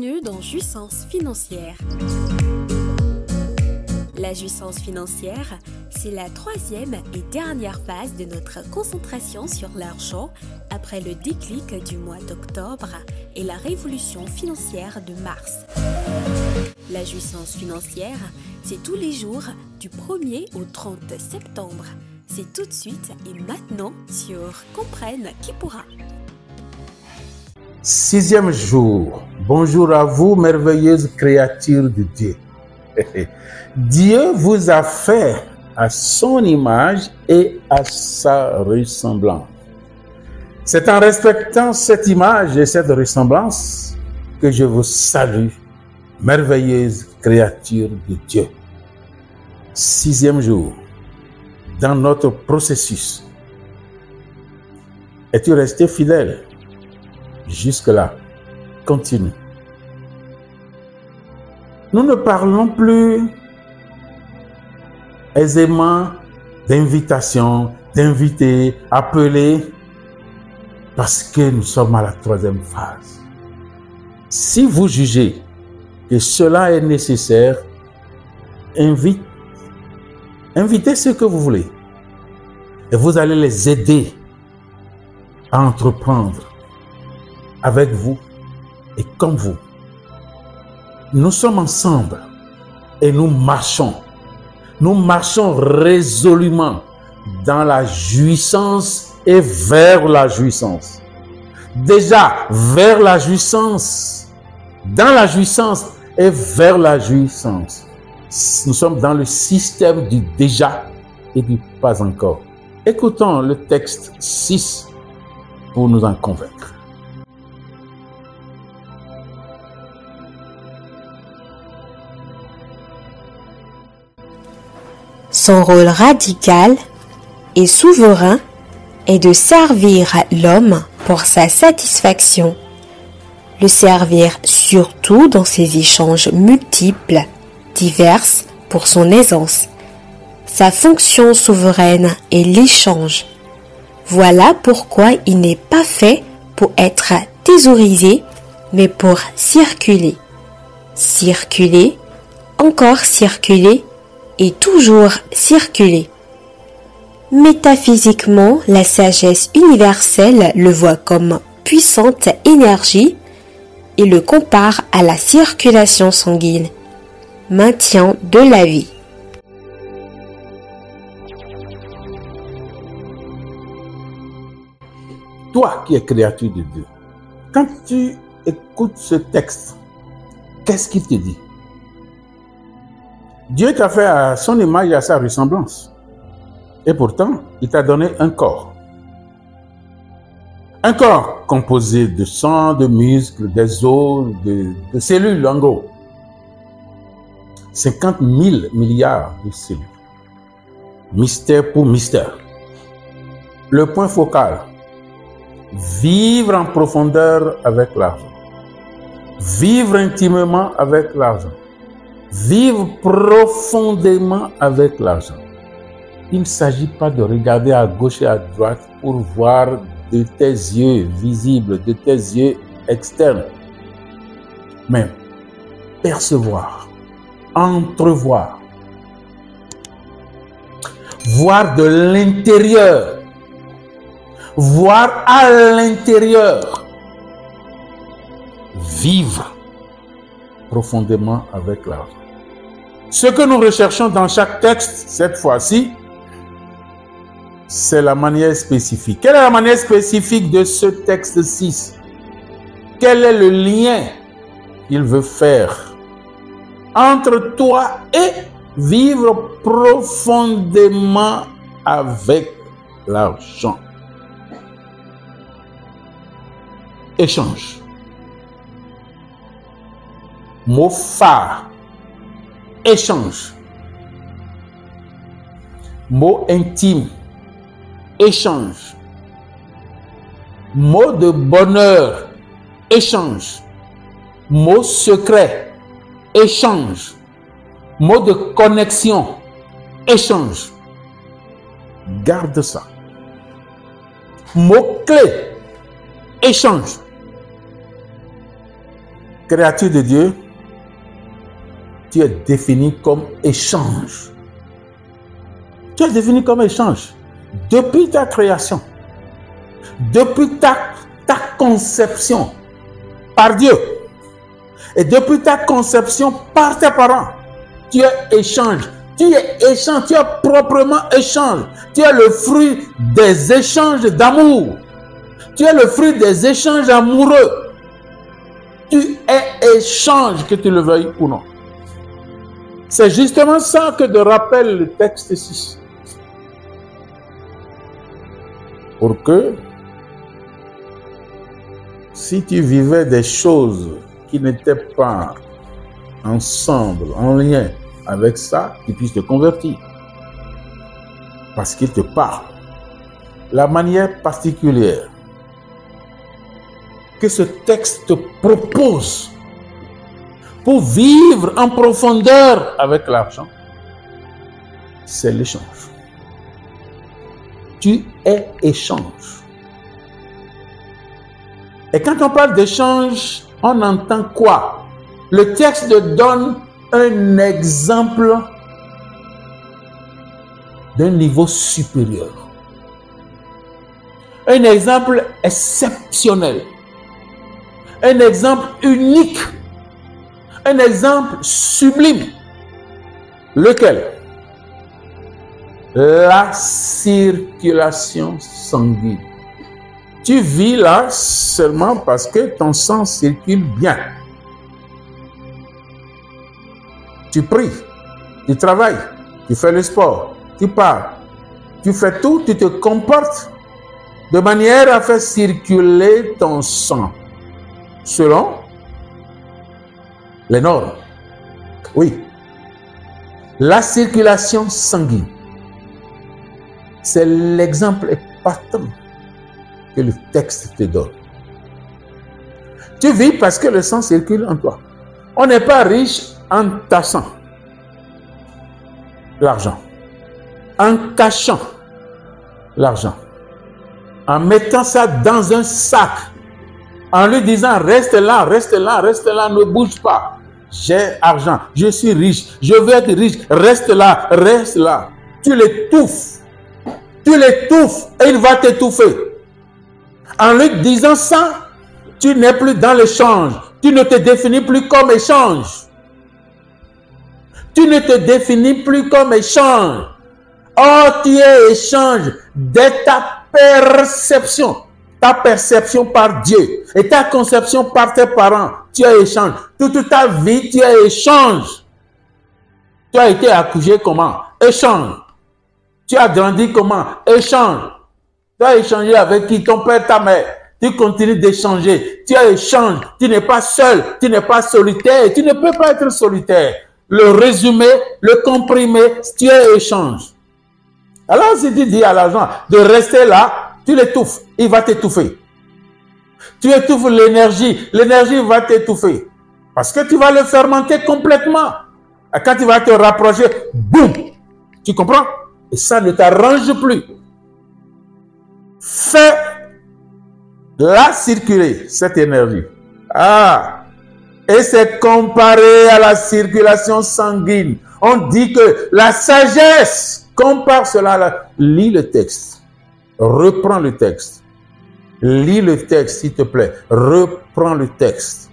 Bienvenue dans Jouissance financière. La jouissance financière, c'est la troisième et dernière phase de notre concentration sur l'argent après le déclic du mois d'octobre et la révolution financière de mars. La jouissance financière, c'est tous les jours du 1er au 30 septembre. C'est tout de suite et maintenant sur Comprenne qui pourra. 6e jour. Bonjour à vous, merveilleuse créature de Dieu. Dieu vous a fait à son image et à sa ressemblance. C'est en respectant cette image et cette ressemblance que je vous salue, merveilleuse créature de Dieu. 6e jour. Dans notre processus, es-tu resté fidèle? Jusque-là, continue. Nous ne parlons plus aisément d'invitation, d'inviter, appeler, parce que nous sommes à la 3e phase. Si vous jugez que cela est nécessaire, invitez ceux que vous voulez. Et vous allez les aider à entreprendre avec vous et comme vous. Nous sommes ensemble et nous marchons. Nous marchons résolument dans la jouissance et vers la jouissance. Déjà, vers la jouissance, dans la jouissance et vers la jouissance. Nous sommes dans le système du déjà et du pas encore. Écoutons le texte 6 pour nous en convaincre. Son rôle radical et souverain est de servir l'homme pour sa satisfaction, le servir surtout dans ses échanges multiples, diverses pour son aisance. Sa fonction souveraine est l'échange. Voilà pourquoi il n'est pas fait pour être thésaurisé, mais pour circuler. Circuler, encore circuler, et toujours circuler. Métaphysiquement, la sagesse universelle le voit comme puissante énergie et le compare à la circulation sanguine, maintien de la vie. Toi qui es créature de Dieu, quand tu écoutes ce texte, qu'est-ce qu'il te dit? Dieu t'a fait à son image et à sa ressemblance. Et pourtant, il t'a donné un corps. Un corps composé de sang, de muscles, des os, de cellules, en gros. 50 000 milliards de cellules. Mystère pour mystère. Le point focal. Vivre en profondeur avec l'argent. Vivre intimement avec l'argent. Vivre profondément avec l'argent. Il ne s'agit pas de regarder à gauche et à droite pour voir de tes yeux visibles, de tes yeux externes. Mais percevoir, entrevoir, voir de l'intérieur, voir à l'intérieur, vivre profondément avec l'argent. Ce que nous recherchons dans chaque texte, cette fois-ci, c'est la manière spécifique. Quelle est la manière spécifique de ce texte 6? Quel est le lien qu'il veut faire entre toi et vivre profondément avec l'argent? Échange. Mot phare. Échange. Mot intime. Échange. Mot de bonheur. Échange. Mot secret. Échange. Mot de connexion. Échange. Garde ça. Mot clé. Échange. créature de Dieu, tu es défini comme échange. Tu es défini comme échange. Depuis ta création, depuis ta conception par Dieu, et depuis ta conception par tes parents, tu es échange. Tu es échange, tu es proprement échange. Tu es le fruit des échanges d'amour. Tu es le fruit des échanges amoureux. Tu es échange, que tu le veuilles ou non. C'est justement ça que te rappelle le texte ici. Pour que, si tu vivais des choses qui n'étaient pas ensemble, en lien avec ça, tu puisses te convertir. Parce qu'il te parle. La manière particulière que ce texte te propose pour vivre en profondeur avec l'argent, c'est l'échange. Tu es échange. Et quand on parle d'échange, on entend quoi? Le texte donne un exemple d'un niveau supérieur. Un exemple exceptionnel. Un exemple unique. Un exemple sublime. Lequel? La circulation sanguine. Tu vis là seulement parce que ton sang circule bien. Tu pries, tu travailles, tu fais le sport, tu parles, tu fais tout, tu te comportes de manière à faire circuler ton sang selon les normes. Oui. La circulation sanguine, c'est l'exemple épatant que le texte te donne. Tu vis parce que le sang circule en toi. On n'est pas riche en tassant l'argent, en cachant l'argent, en mettant ça dans un sac, en lui disant reste là, reste là, reste là, ne bouge pas. J'ai argent, je suis riche, je veux être riche, reste là, reste là. Tu l'étouffes et il va t'étouffer. En lui disant ça, tu n'es plus dans l'échange, tu ne te définis plus comme échange. Tu ne te définis plus comme échange. Or, tu es échange dès ta perception par Dieu et ta conception par tes parents. Tu es échange. Toute ta vie, tu es échange. Tu as été accouché comment? Échange. Tu as grandi comment? Échange. Tu as échangé avec qui? Ton père, ta mère. Tu continues d'échanger. Tu as échange. Tu n'es pas seul. Tu n'es pas solitaire. Tu ne peux pas être solitaire. Le résumé, le comprimé, tu es échange. Alors si tu dis à l'argent de rester là, tu l'étouffes, il va t'étouffer. Tu étouffes l'énergie, l'énergie va t'étouffer. Parce que tu vas le fermenter complètement. Et quand tu vas te rapprocher, boum, tu comprends? Et ça ne t'arrange plus. Fais-la circuler, cette énergie. Et c'est comparé à la circulation sanguine. On dit que la sagesse compare cela. Lis le texte. Reprends le texte. Lis le texte, s'il te plaît. Reprends le texte.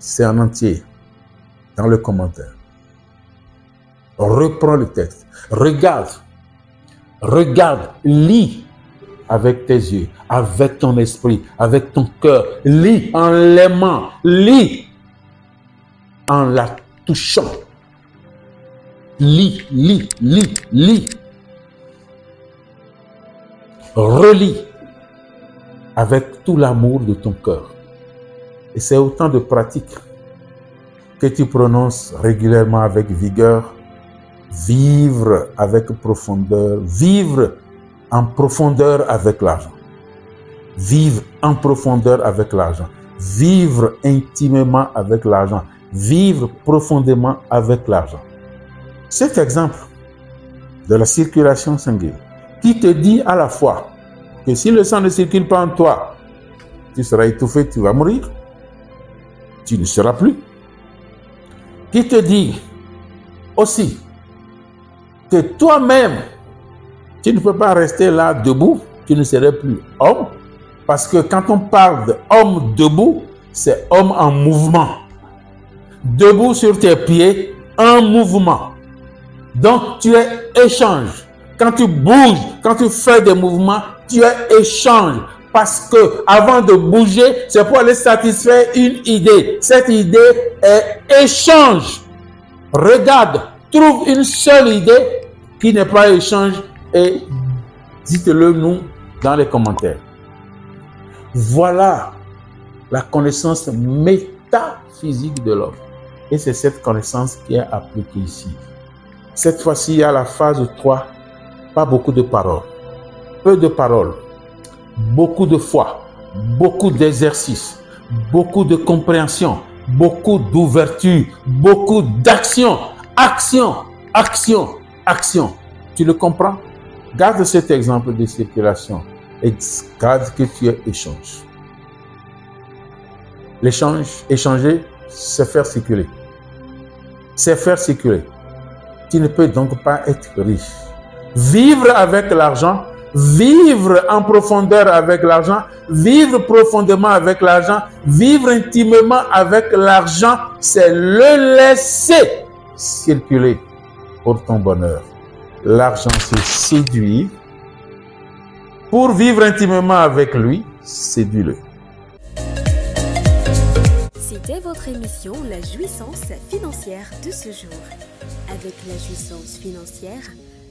C'est en entier. Dans le commentaire. Reprends le texte. Regarde. Regarde. Lis. Avec tes yeux, avec ton esprit, avec ton cœur. Lis en l'aimant. Lis en la touchant. Lis, lis, lis, lis. Relis avec tout l'amour de ton cœur. Et c'est autant de pratiques que tu prononces régulièrement avec vigueur. Vivre avec profondeur. Vivre en profondeur avec l'argent. Vivre en profondeur avec l'argent. Vivre intimement avec l'argent. Vivre profondément avec l'argent. Cet exemple de la circulation sanguine qui te dit à la fois que si le sang ne circule pas en toi, tu seras étouffé, tu vas mourir. tu ne seras plus. Qui te dit aussi que toi-même, tu ne peux pas rester là debout, tu ne serais plus homme, parce que quand on parle d'homme debout, c'est homme en mouvement. Debout sur tes pieds, en mouvement. Donc tu es échange. Quand tu bouges, quand tu fais des mouvements, tu es échange. Parce que avant de bouger, c'est pour aller satisfaire une idée. Cette idée est échange. Regarde, trouve une seule idée qui n'est pas échange et dites-le nous dans les commentaires. Voilà la connaissance métaphysique de l'homme. Et c'est cette connaissance qui est appliquée ici. Cette fois-ci, à la phase 3, pas beaucoup de paroles. Peu de paroles. Beaucoup de foi. Beaucoup d'exercices. Beaucoup de compréhension. Beaucoup d'ouverture. Beaucoup d'action. Action, action, action. Tu le comprends? Garde cet exemple de circulation et garde que tu es échange. L'échange, échanger, c'est faire circuler. C'est faire circuler. Tu ne peux donc pas être riche. Vivre avec l'argent, vivre en profondeur avec l'argent, vivre profondément avec l'argent, vivre intimement avec l'argent, c'est le laisser circuler pour ton bonheur. L'argent, c'est séduire. Pour vivre intimement avec lui, séduis-le. C'était votre émission La jouissance financière de ce jour. Avec la jouissance financière,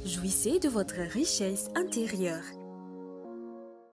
jouissez de votre richesse intérieure.